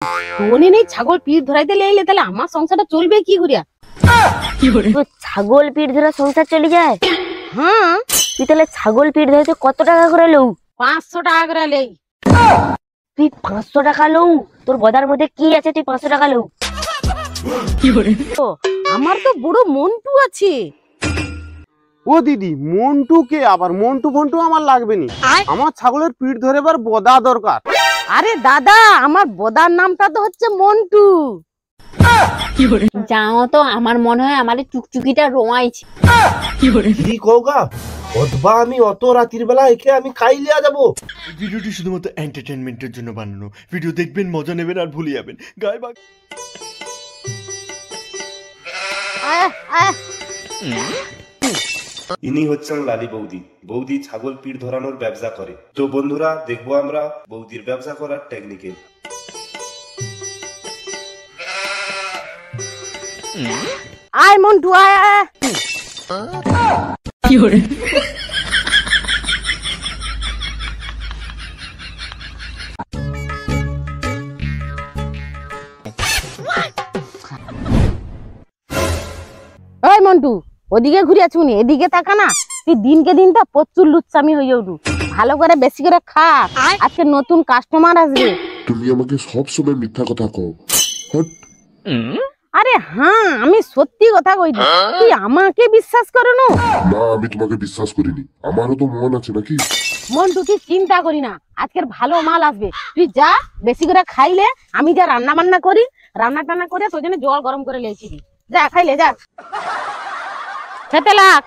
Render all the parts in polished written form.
তোনে নেই ছাগল পিঠ ধরাইতে লেইলে তাহলে আমার সংসারটা চলবে কি করিয়া? তো ছাগল পিঠ ধরা সংসার চলে যায়? হ্যাঁ, তুই তাহলে ছাগল পিঠ ধরাইতে কত টাকা করে লউ? 500 টাকা করে লেই। তুই 500 টাকা লউ? তোর বদার মধ্যে কি আছে তুই 500 টাকা লউ? ও, আমার তো বড় মন্টু আছে। ও দিদি, মন্টু কে আবার? মন্টু ফন্টু আমার লাগবে নি, আমার ছাগলের পিঠ ধরেবার বদা দরকার। আরে দাদা, আমার বদার নামটা তো হচ্ছে মন্টু। যাও তো, আমার মনে হয় আমার চুকচুকিটা রোয়াইছে। কি কওগা? অথবা আমি অত রাতের বেলা একে আমি খাই লিয়া যাবো? ভিডিওটি শুধুমাত্র এন্টারটেনমেন্টের জন্য বানানো। ভিডিও দেখবেন, মজা নেবেন আর ভুলে যাবেন। গায়ে বাগ ইনি হচ্ছেন লালি বৌদি। বৌদি ছাগল পিঠ ধরানোর ব্যবসা করে। তো বন্ধুরা, দেখবো আমরা বৌদির ব্যবসা করার টেকনিকে। আয় মন্টু, আয় আয়। ওই মন্টু, ওদিকে ঘুরে আছুনি, এদিকে তাকা না। তুই দিনকে দিন তো প্রচুর লুচ্চামি হয়ে উঠু। ভালো করে বেশি করে খা, আজকে নতুন কাস্টমার আসবে। তুমি আমাকে সব সময় মিথ্যা কথা কও। হট। আরে হ্যাঁ, আমি সত্যি কথা কইছি। তুই আমাকে বিশ্বাস করো না? না, আমি তোমাকে বিশ্বাস করিনি। আমারও তো মন আছে নাকি? মন্টু, তুই চিন্তা করি না, আজকের ভালো মাল আসবে। তুই যা, বেশি করে খাইলে আমি যা রান্না বান্না করি, রান্না টান্না করে তোর জন্য জল গরম করে লেছি। যা খাইলে যা, খেতে লাগ।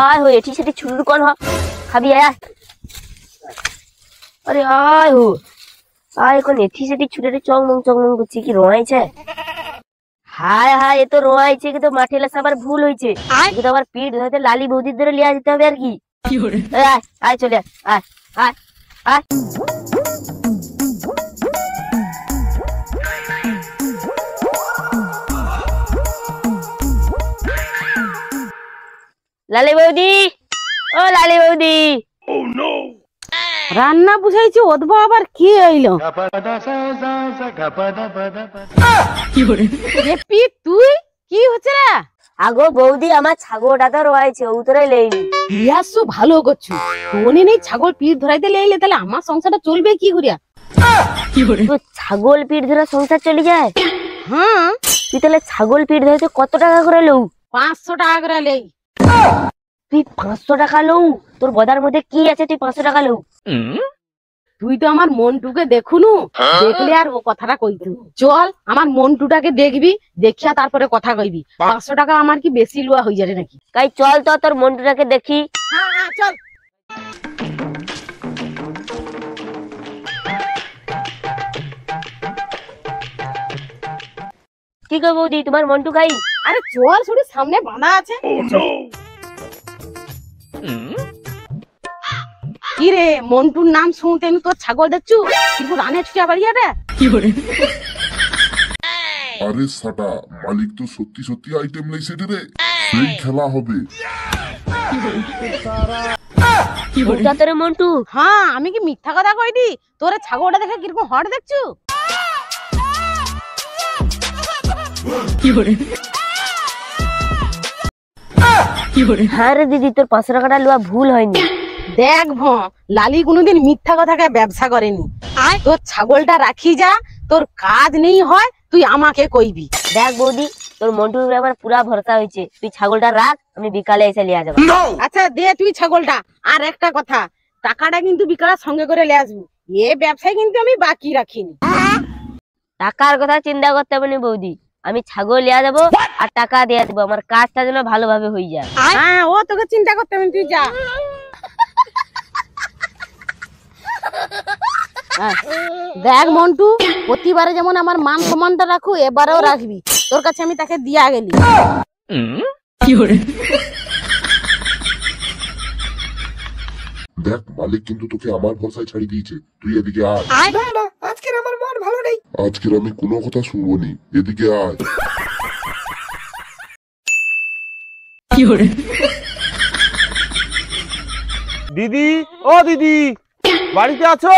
আয় হো, এটি সেটি ছুরি কোন হ খাবি? আয়। আরে আয় হো, আয় কোন এটি সেটি ছুরি চংমং করছি। কি রোয়াইছে? হায় হায়, এ তো রোয়াইছে, কিন্তু মাঠে লেসা আবার ভুল হয়েছে। কিন্তু আবার পিঠ ধরতে লালি বৌদির ধরে লিয়া যেতে হবে আর কি। আয় আয়, চলে আয় আয় আয়। লালি বৌদি, ও লালি বৌদি। রান্না বুঝাইছি, অদবা আবার কি হইলো? তুই কি হচ্ছে রে? আগো বৌদি, আমার ছাগলটা তো রয়েছে, উতরে লেইনি। ইয়াসু ভালো করছু। তোনে নেই ছাগল পিঠ ধরাইতে লেইলে তাহলে আমার সংসারটা চলবে কি করিয়া? তো ছাগল পিঠ ধরা সংসার চলে যায়? হ্যাঁ, তুই তাহলে ছাগল পিঠ ধরাইতে কত টাকা করে লউ? 500 টাকা করে লেই। তুই 500 টাকা লউ? তোর বদার মধ্যে কি আছে তুই 500 টাকা লউ? তুই তো আমার মন্টুকে দেখুনু, দেখলে আর ও কথাটা কইতু। চল আমার মন্টুটাকে দেখবি, দেখিয়া তারপরে কথা কইবি। 500 টাকা আমার কি বেশি লুয়া হয়ে যাবে নাকি? তাই চল তো তোর মন্টুটাকে দেখি। হ্যাঁ হ্যাঁ, চল। কি গো বৌদি, তোমার মন্টু গাই? আরে চল, শুধু সামনে বাঁধা আছে। কি রে, মন্টুর নাম শুনতে তোর ছাগল দেখছু কিন্তু রানে ছুটিয়া বাড়িয়া রে। আরে সাটা, মালিক তো সত্যি সত্যি আইটেম লাইছে রে। সেই খেলা হবে। ওটা তোর মন্টু? হ্যাঁ, আমি কি মিথ্যা কথা কইদি? তোরে ছাগলটা দেখে কিরকম হট দেখছু? হ্যাঁ রে দিদি, তোর 500 টাকাটা লওয়া ভুল হয়নি। দেখ লালি কোনোদিন মিথ্যা কথাকে ব্যবসা করেনি। তোর ছাগলটা রাখি যা, তোর কাজ নেই হয় তুই আমাকে কইবি। দেখ বৌদি, তোর মন্টুর উপরে আমার পুরা ভরসা হয়েছে। তুই ছাগলটা রাখ, আমি বিকালে এসে লিয়া যাবো। আচ্ছা দে তুই ছাগলটা। আর একটা কথা, টাকাটা কিন্তু বিকালের সঙ্গে করে নিয়ে আসবি। এ ব্যবসায় কিন্তু আমি বাকি রাখিনি। টাকার কথা চিন্তা করতে হবে না বৌদি, আমি ছাগল লিয়া যাবো আর টাকা দিয়ে দেবো। আমার কাজটা যেন ভালোভাবে হয়ে যায়। হ্যাঁ, ও তোকে চিন্তা করতে হবে না, তুই যা। দেখ মন্টু, প্রতিবারে যেমন আমার মান সম্মানটা রাখু, এবারেও রাখবি। তোর কাছে আমি তাকে দিয়া গেলি। দেখ, মালিক কিন্তু তোকে আমার ভরসায় ছাড়ি দিয়েছে। তুই এদিকে আয়। আজকের আমার মন ভালো নেই। আজকের আমি কোনো কথা শুনবো নি। এদিকে আয়। দিদি, ও দিদি, বাড়িতে আছো?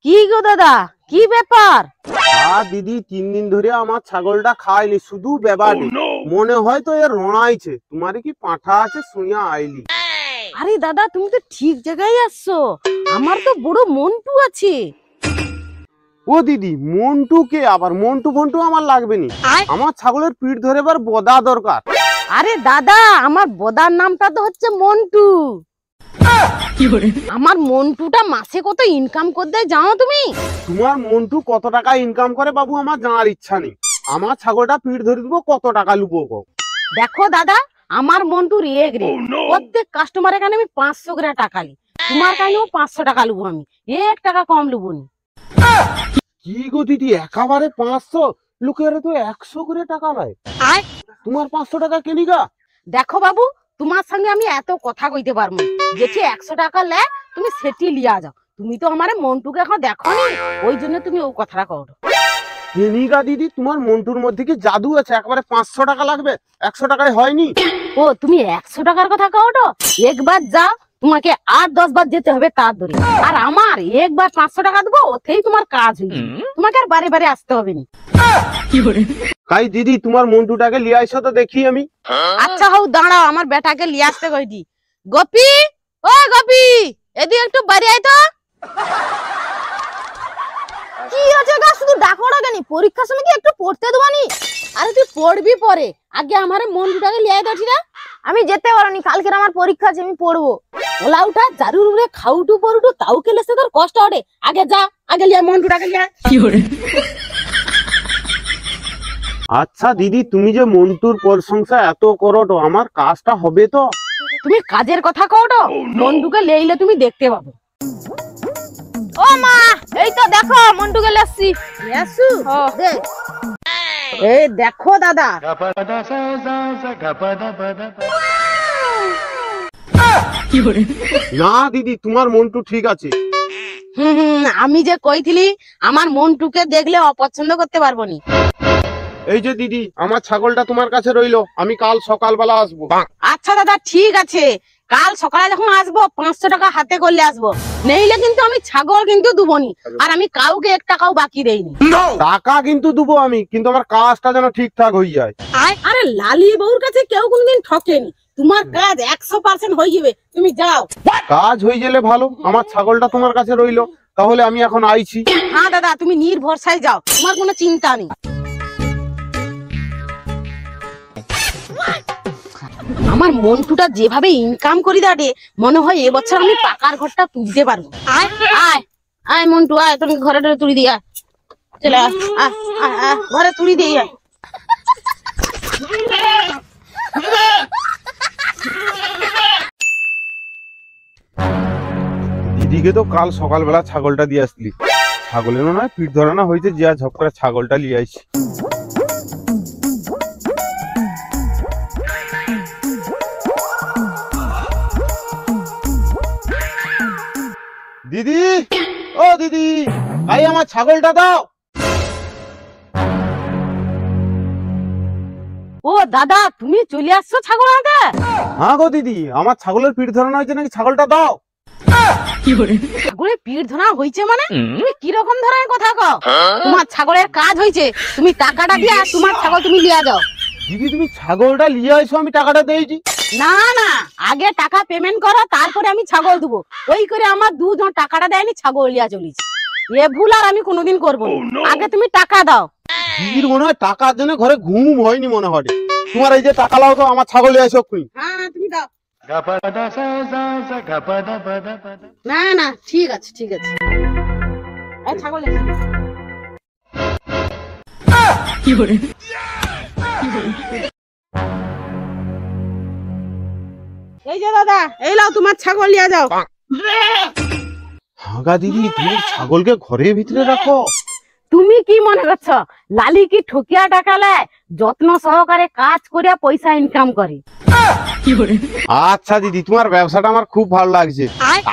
কি গো দাদা, কি ব্যাপার? দিদি 3 দিন ধরে আমার ছাগলটা খায়নি, শুধু বেবাড়ি। মনে হয় তো এর রোনাইছে। তোমার কি পাঁঠা আছে শুনিয়া আইলি। আরে দাদা, তুমি তো ঠিক জায়গায় আসছো। আমার তো বড় মন্টু আছে। ও দিদি, মন্টু কে আবার? মন্টু ফন্টু আমার লাগবে নি। আমার ছাগলের পিঠ ধরে এবার বদা দরকার। আরে দাদা, আমার বদার নামটা তো হচ্ছে মন্টু। আমার মন্টুটা মাসে কত ইনকাম করতে জানো তুমি? তোমার মন্টু কত টাকা ইনকাম করে বাবু আমার জানার ইচ্ছা নেই। আমার ছাগলটা পিঠ ধরে দিব, কত টাকা লুবো গো? দেখো দাদা, আমার মন্টুর এক রে। প্রত্যেক কাস্টমারের কাছে আমি 500 করে টাকা লি। তোমার কাছেও 500 টাকা লুবো আমি, 1 টাকা কম লুবো নি। কি গো দিদি, একেবারে 500? লোকের তো 100 করে টাকা নেয়, তোমার 500 টাকা কেনিগা? দেখো বাবু, তোমার সঙ্গে আমি এত কথা কইতে পারবো না। যেটি 100 টাকা লে তুমি সেটি লিয়া যাও। তুমি তো আমার মন্টুকে এখন দেখো নি, ওই জন্য তুমি ও কথাটা কও। কেনিগা দিদি, তোমার মন্টুর মধ্যে কি জাদু আছে? একবারে 500 টাকা লাগবে, 100 টাকায় হয়নি? ও তুমি 100 টাকার কথা কও তো? একবার যাও, তোমাকে 8-10 বার যেতে হবে তার ধরে। আর আমার একবার 500 টাকা দেবো, ওতেই তোমার কাজ হয়ে যাবে। তোমাকে আর বারে বারে আসতে হবে না। কাই দিদি, তোমার মন্টুটাকে লিয়ে আইসো তো দেখি আমি। আচ্ছা হও, দাঁড়াও, আমার বেটাকে লিয়ে আসতে কইদি। গোপি, ও গোপি, এদিকে একটু বাড়ি আয় তো। কি আছে গা, শুধু ডাকো না কেন? পরীক্ষার সময় কি একটু পড়তে দেবানি? আরে তুই পড়বি পরে, আগে আমার মন্টুটাকে লিয়ে আয় তো। আমি যেতে পারিনি, কালকে আমার পরীক্ষা আছে, আমি পড়বো। ওলা উঠা জারুর উড়ে খাউটু পড়ুটু তাও কেলেছে তোর কষ্ট হবে। আগে যা, আগে লিয়া মন্টুটাকে লিয়া। আচ্ছা দিদি, তুমি যে মন্টুর প্রশংসা এত করো তো, আমার কাজটা হবে তো? তুমি কাজের কথা কও তো, মন্টুকে লেইলে তুমি দেখতে পাবো। ও মা, এই তো দেখো মন্টুকে লেসছি। লেসু দে। এই দেখো দাদা, না দিদি, তোমার মন্টু ঠিক আছে। আমি যে কইছিলি আমার মন্টুকে দেখলে অপছন্দ করতে পারবো নি। এই যে দিদি, আমার ছাগলটা তোমার কাছে রইলো, আমি কাল সকালবেলা আসবো। আচ্ছা দাদা, ঠিক আছে। কাল সকালে যখন আসবো 500 টাকা হাতে করলে আসবো, নেইলে কিন্তু আমি ছাগল কিন্তু দুবনি। আর আমি কাউকে 1 টাকাও বাকি দেইনি। টাকা কিন্তু দেবো আমি, কিন্তু আমার কাজটা যেন ঠিকঠাক হয়ে যায়। আরে লালি বউর কাছে কেউ কোনদিন ঠকেনি। তোমার কাজ 100% হয়ে যাবে, তুমি যাও। কাজ হয়ে গেলে ভালো, আমার ছাগলটা তোমার কাছে রইলো, তাহলে আমি এখন আইছি। হ্যাঁ দাদা, তুমি নির্ভরসায় যাও, তোমার কোনো চিন্তা নেই। আমার মন্টুটা যেভাবে ইনকাম করি দাঁড়ে, মনে হয় এবছর আমি পাকার ঘরটা তুলতে পারবো। আয় আয় আয় মন্টু, আয়, তুমি ঘরে তুলি দিয়ে আয়। চলে আয়, আয়, আয়, আয়, ঘরে তুলি দিয়ে আয়। দিদিকে তো কাল সকালবেলা ছাগলটা দিয়ে আসলি, ছাগলের নয় পিঠ ধরানো হয়েছে, যে ঝপ করে ছাগলটা নিয়ে আইছি। দিদি, ও দিদি, ভাই আমার ছাগলটা দাও। ও দাদা, তুমি চলে আসছো ছাগল আনতে? হ্যাঁ গো দিদি, আমার ছাগলের পিঠ ধরানো হয়েছে নাকি, ছাগলটা দাও। ছাগলের পিঠ ধরা হয়েছে মানে? তুমি কিরকম ধরনের কথা কও? তোমার ছাগলের কাজ হয়েছে, তুমি টাকাটা দিয়া তোমার ছাগল তুমি লিয়া যাও। দিদি, তুমি ছাগলটা নিয়ে আইসো, আমি টাকাটা দিয়েছি। না না, আগে টাকা পেমেন্ট করো, তারপরে আমি ছাগল দেবো। ওই করে আমার দুজন টাকাটা দেয়নি, ছাগল লিয়া চলিছে। এ ভুল আর আমি কোনোদিন করবো না। আগে তুমি টাকা দাও। দিদির মনে হয় টাকার জন্য ঘরে ঘুম হয়নি মনে হয়। তোমার এই যে টাকা লাও তো, আমার ছাগল নিয়ে আইসো। হ্যাঁ তুমি দাও। না না, ঠিক আছে ঠিক আছে। এই ছাগল নিয়ে এসো। এই যে দাদা, এই লাও তোমার ছাগল নিয়ে যাও। হাগা দিদি, তুমি ছাগলকে ঘরের ভিতরে রাখো? তুমি কি মনে করছো লালি কি ঠকিয়া টাকা নেয়? যত্ন সহকারে কাজ করিয়া পয়সা ইনকাম করে। আচ্ছা দিদি, তোমার ব্যবসাটা আমার খুব ভালো লাগছে।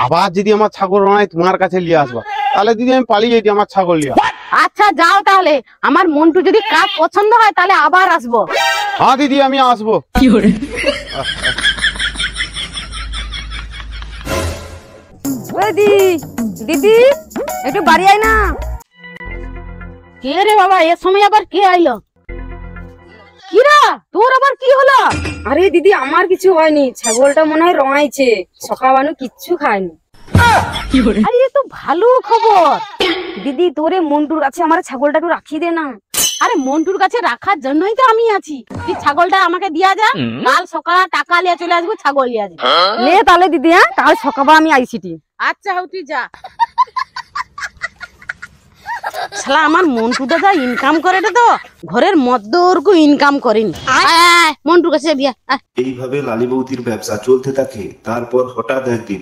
আবার যদি আমার ছাগল নয় তোমার কাছে নিয়ে আসবা, তাহলে দিদি আমি পালিয়ে যেতে আমার ছাগল নিয়ে। আচ্ছা যাও তাহলে, আমার মন্টু যদি কাজ পছন্দ হয় তাহলে আবার আসবো। হ্যাঁ দিদি আমি আসবো। দিদি একটু বাড়ি আয় না। কে রে বাবা, এর সময় আবার কে আইলো? কিরা তোর আবার কি হলো? আরে দিদি আমার কিছু হয়নি, ছাগলটা মনে হয় রঙাইছে, সকালবানু কিচ্ছু খায়নি। আরে এ তো ভালো খবর। দিদি তোরে মন্টুর কাছে আমার ছাগলটা একটু রাখিয়ে দে না। আরে মন্টুর কাছে রাখার জন্যই তো আমি আছি। তুই ছাগলটা আমাকে দিয়া যা, কাল সকালে টাকা লিয়ে চলে আসবো, ছাগল লিয়ে আসবো। নে তাহলে দিদি, হ্যাঁ কাল সকালবেলা আমি আইছি। আচ্ছা তুই যা। শালা আমার মন্টু দাদা ইনকাম করে তো ঘরের মধ্যে ওরকম ইনকাম করেনি। মন্টুর কাছে বিয়া। এইভাবে লালি বৌদির ব্যবসা চলতে থাকে। তারপর হঠাৎ একদিন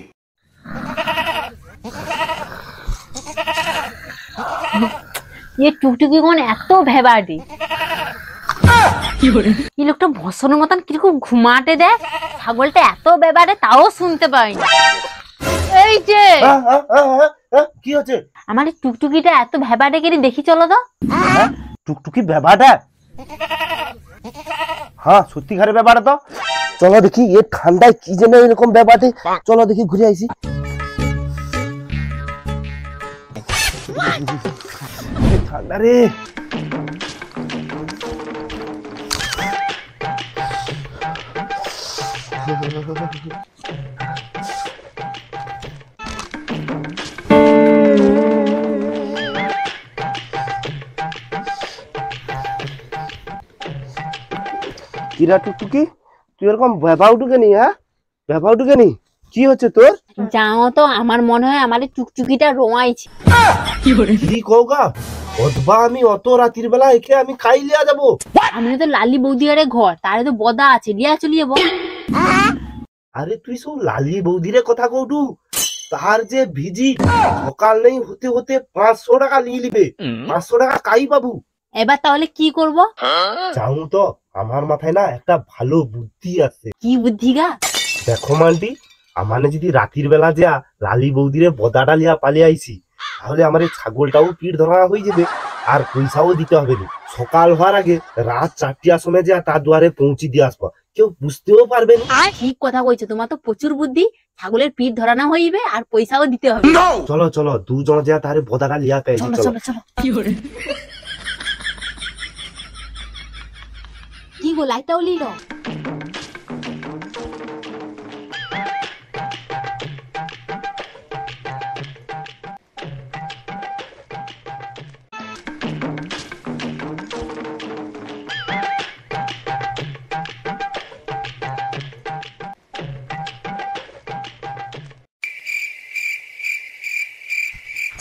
ये টুকটুকি কোন এত ভেবাটি, এই লোকটা ভসনের মতন কিরকম ঘুমাতে দেয়। ছাগলটা এত বেবারে তাও শুনতে পাইনি। এই যে কি হচ্ছে? আমার এই টুকটুকিটা এত ভেবাটে কেন দেখি চলো তো। টুকটুকি ব্যাপারটা, হ্যাঁ সত্যিকারের ব্যাপারটা তো। চলো দেখি এ ঠান্ডায় কি যেন এরকম ব্যাপারটা, চলো দেখি ঘুরে আইসি। ঠান্ডা রে। কিরা টুকটুকি, তুই এরকম ব্যাপার উঠুকে নি? হ্যাঁ ব্যাপার উঠুকে নি, কি হচ্ছে তোর? যাও তো, আমার মনে হয় আমার এই টুকটুকিটা রোয়াইছে। কি কওগা? অথবা আমি অত রাতের বেলা একে আমি খাই লিয়া যাবো? আমি তো লালি বৌদি আরে ঘর, তারে তো বদা আছে, লিয়া চলিয়ে যাবো। আরে তুই সব লালি বৌদিরে কথা কৌটু, তার যে ভিজিট সকাল নেই হতে হতে 500 টাকা নিয়ে লিবে। 500 টাকা কাই পাবু? এবার তাহলে কি করব? যাও তো, আমার মাথায় না একটা ভালো বুদ্ধি আছে। কি বুদ্ধি গা? দেখো মান্টি, আমানে যদি রাতের বেলা যা লালি বৌদিরে বদাটা লিয়া পালিয়ে আইছি, তাহলে আমার এই ছাগলটাও পিঠ ধরা হয়ে যাবে, আর পয়সাও দিতে হবে না। সকাল হওয়ার আগে রাত 4টার সময় যা তার দুয়ারে পৌঁছে দিয়ে আসবো, কেউ বুঝতেও পারবে না। ঠিক কথা কইছো, তোমার তো প্রচুর বুদ্ধি। ছাগলের পিঠ ধরানো হইবে আর পয়সাও দিতে হবে। চলো চলো দুজন যা তারে বদাটা লিয়া পেয়েছি। চলো চলো চলো চলো। কি গো, লাইটটাও লিল?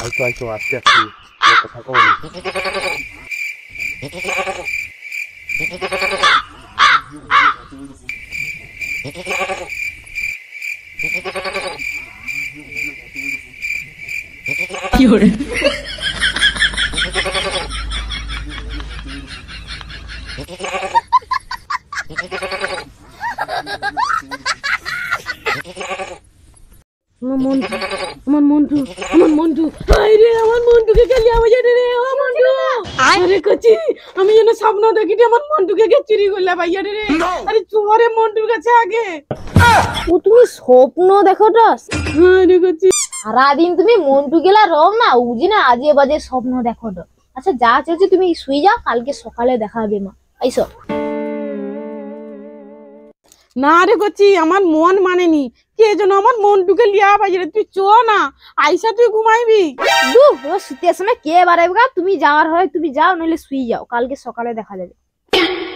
আইতো আইতো আস্তে আস্তে কথা কও। কি করে? আমার মন্টু, আমার মন্টু, আরে আমার মন্টুকে গেলি আমার জানে রে, আমার মন্টু। আরে কচি, আমি যেন স্বপ্ন দেখি আমার মন্টুকে কে চুরি করলা ভাইয়া রে। আরে চোরে মন্টুর কাছে আগে। ও তুমি স্বপ্ন দেখো তো? আরে কচি, সারাদিন তুমি মন্টু গেলা রব না, উজি না আজে বাজে স্বপ্ন দেখো তো। আচ্ছা যা চলছে তুমি শুই যাও, কালকে সকালে দেখা হবে মা। আইসো। না রে কচি, আমার মন মানেনি, কে যেন আমার মন্টুকে লিয়া বাজারে। তুই চো না, আইসা তুই ঘুমাইবি। শীতের সময় কে বাড়াইবে? তুমি যাওয়ার হয় তুমি যাও, নইলে শুই যাও, কালকে সকালে দেখা যাবে।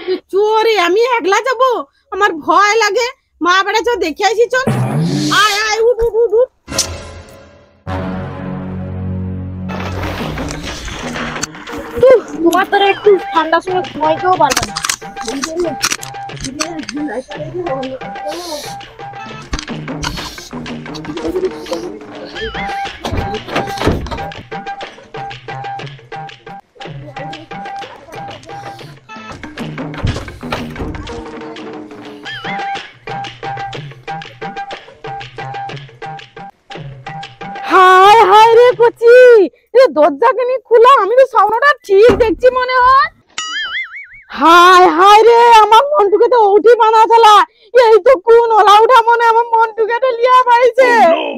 তুই চোরে, আমি একলা যাবো, আমার ভয় লাগে। মা বেড়া চো দেখে আইসি, চল। আয় আয়, উঠ উঠ উঠ উঠ। তোমার তো একটু ঠান্ডার সময় ঘুমাইতেও পারবে না। হায় হায় রে কচি, এ দরজা কেন খোলা? আমি তো স্বপ্নটা ঠিক দেখছি মনে হয়। হায় হায় রে, আমার মন্টুকে তো উঠি বানা থালা। এই তো কোন ওলা উঠা মনে আমার মন্টুকে তো লিয়া পাইছে।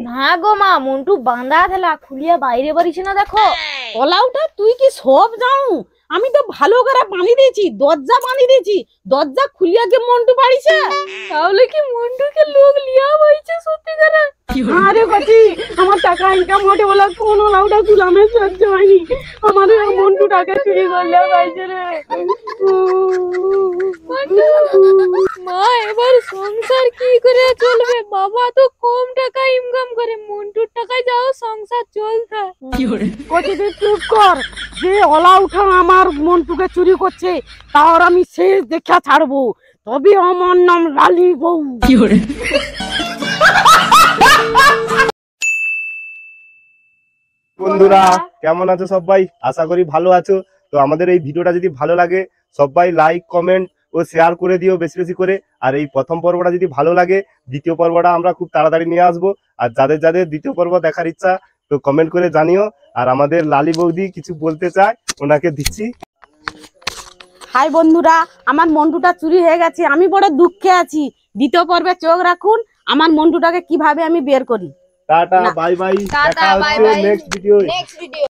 না গো মা, মন্টু বাঁধা থেলা খুলিয়া বাইরে বাড়িছে না দেখো। ওলা উঠা তুই কি সব যাও? আমি তো ভালো করে বানি দিয়েছি, দরজা বানি দিয়েছি, দরজা খুলিয়া কে মন্টু পাইছে? তাহলে কি মন্টুকে লোক লিয়া পাইছে সত্যি করে? আরে বাজি, আমার টাকা ইনকাম হতে বলা কোন ওলা উঠা গুলামে সহ্য হয়নি। আমার মন্টু টাকা চুরি করলে পাইছে রে। মা এবার সংসার কি করে চলবে? বাবা তো কম টাকা ইনকাম করে, মন্টুর টাকায় যাও সংসার চলতে। কচি তুই চুপ কর। যে ওলা উঠা আমার মন্টুকে চুরি করছে তার আমি শেষ দেখা ছাড়বো, তবে আমার নাম লালি বউ। বন্ধুরা কেমন আছো সবাই? আশা করি ভালো আছো। তো আমাদের এই ভিডিওটা যদি ভালো লাগে সবাই লাইক কমেন্ট ও শেয়ার করে দিও বেশি বেশি করে। আর এই প্রথম পর্বটা যদি ভালো লাগে দ্বিতীয় পর্বটা আমরা খুব তাড়াতাড়ি নিয়ে আসবো। আর যাদের যাদের দ্বিতীয় পর্ব দেখার ইচ্ছা তো কমেন্ট করে জানিও। আর আমাদের লালি বৌদি কিছু বলতে চায়, ওনাকে দিচ্ছি। হাই বন্ধুরা, আমার মন্টুটা চুরি হয়ে গেছে, আমি বড় দুঃখে আছি। দ্বিতীয় পর্বে চোখ রাখুন, আমার মন্টুটাকে কিভাবে আমি বের করি। টাটা বাই বাই, দেখা হচ্ছে নেক্সট ভিডিও।